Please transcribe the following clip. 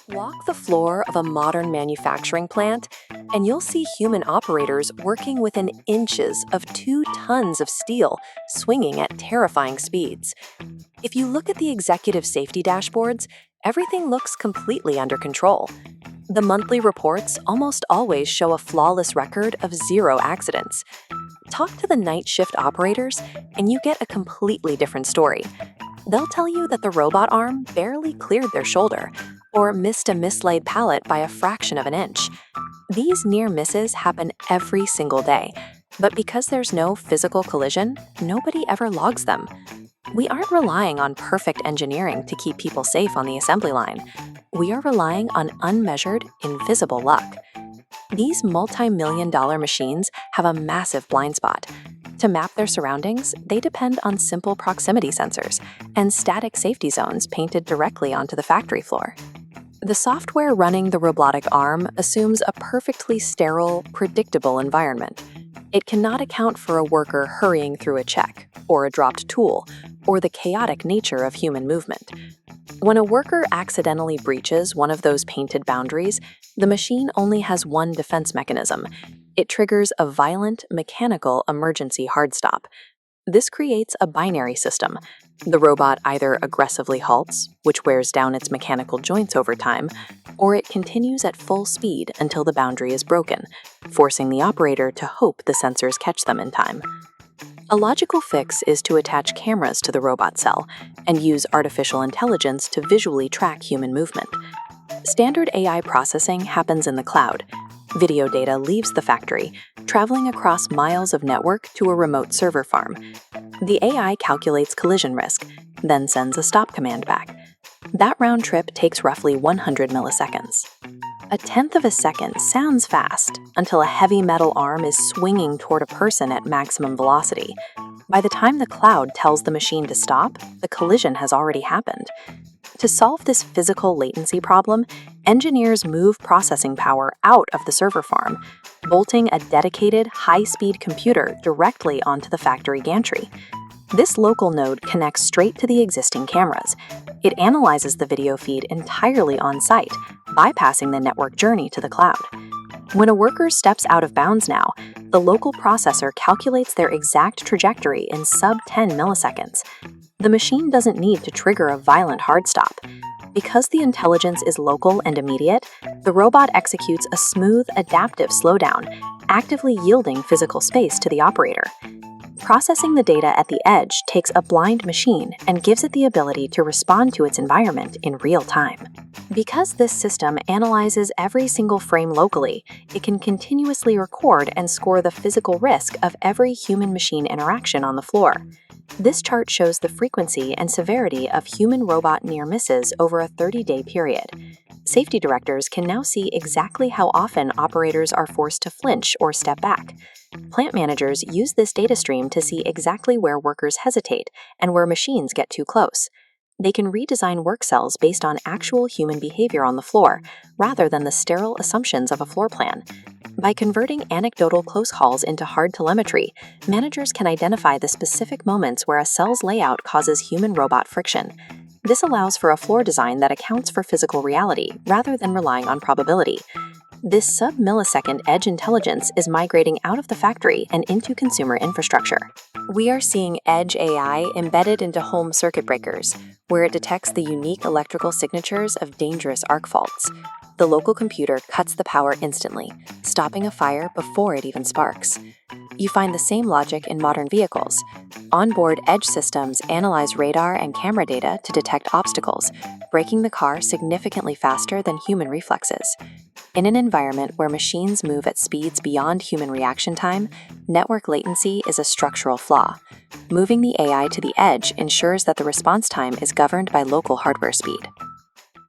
Walk the floor of a modern manufacturing plant, and you'll see human operators working within inches of 2 tons of steel, swinging at terrifying speeds. If you look at the executive safety dashboards, everything looks completely under control. The monthly reports almost always show a flawless record of 0 accidents. Talk to the night shift operators, and you get a completely different story. They'll tell you that the robot arm barely cleared their shoulder, or missed a mislaid pallet by a fraction of an inch. These near misses happen every single day, but because there's no physical collision, nobody ever logs them. We aren't relying on perfect engineering to keep people safe on the assembly line. We are relying on unmeasured, invisible luck. These multi-million-dollar machines have a massive blind spot. To map their surroundings, they depend on simple proximity sensors and static safety zones painted directly onto the factory floor. The software running the robotic arm assumes a perfectly sterile, predictable environment. It cannot account for a worker hurrying through a check, or a dropped tool, or the chaotic nature of human movement. When a worker accidentally breaches one of those painted boundaries, the machine only has one defense mechanism. It triggers a violent, mechanical emergency hard stop. This creates a binary system. The robot either aggressively halts, which wears down its mechanical joints over time, or it continues at full speed until the boundary is broken, forcing the operator to hope the sensors catch them in time. A logical fix is to attach cameras to the robot cell and use artificial intelligence to visually track human movement. Standard AI processing happens in the cloud. Video data leaves the factory, traveling across miles of network to a remote server farm. The AI calculates collision risk, then sends a stop command back. That round trip takes roughly 100 milliseconds. A tenth of a second sounds fast until a heavy metal arm is swinging toward a person at maximum velocity. By the time the cloud tells the machine to stop, the collision has already happened. To solve this physical latency problem, engineers move processing power out of the server farm, bolting a dedicated, high-speed computer directly onto the factory gantry. This local node connects straight to the existing cameras. It analyzes the video feed entirely on-site, bypassing the network journey to the cloud. When a worker steps out of bounds now, the local processor calculates their exact trajectory in sub-10 milliseconds. The machine doesn't need to trigger a violent hard stop. Because the intelligence is local and immediate, the robot executes a smooth, adaptive slowdown, actively yielding physical space to the operator. Processing the data at the edge takes a blind machine and gives it the ability to respond to its environment in real time. Because this system analyzes every single frame locally, it can continuously record and score the physical risk of every human-machine interaction on the floor. This chart shows the frequency and severity of human-robot near misses over a 30-day period. Safety directors can now see exactly how often operators are forced to flinch or step back. Plant managers use this data stream to see exactly where workers hesitate and where machines get too close. They can redesign work cells based on actual human behavior on the floor, rather than the sterile assumptions of a floor plan. By converting anecdotal close calls into hard telemetry, managers can identify the specific moments where a cell's layout causes human-robot friction. This allows for a floor design that accounts for physical reality, rather than relying on probability. This sub-millisecond edge intelligence is migrating out of the factory and into consumer infrastructure. We are seeing edgeai embedded into home circuit breakers, where it detects the unique electrical signatures of dangerous arc faults. The local computer cuts the power instantly, stopping a fire before it even sparks. You find the same logic in modern vehicles. Onboard edge systems analyze radar and camera data to detect obstacles, braking the car significantly faster than human reflexes. In an environment where machines move at speeds beyond human reaction time, network latency is a structural flaw. Moving the AI to the edge ensures that the response time is governed by local hardware speed.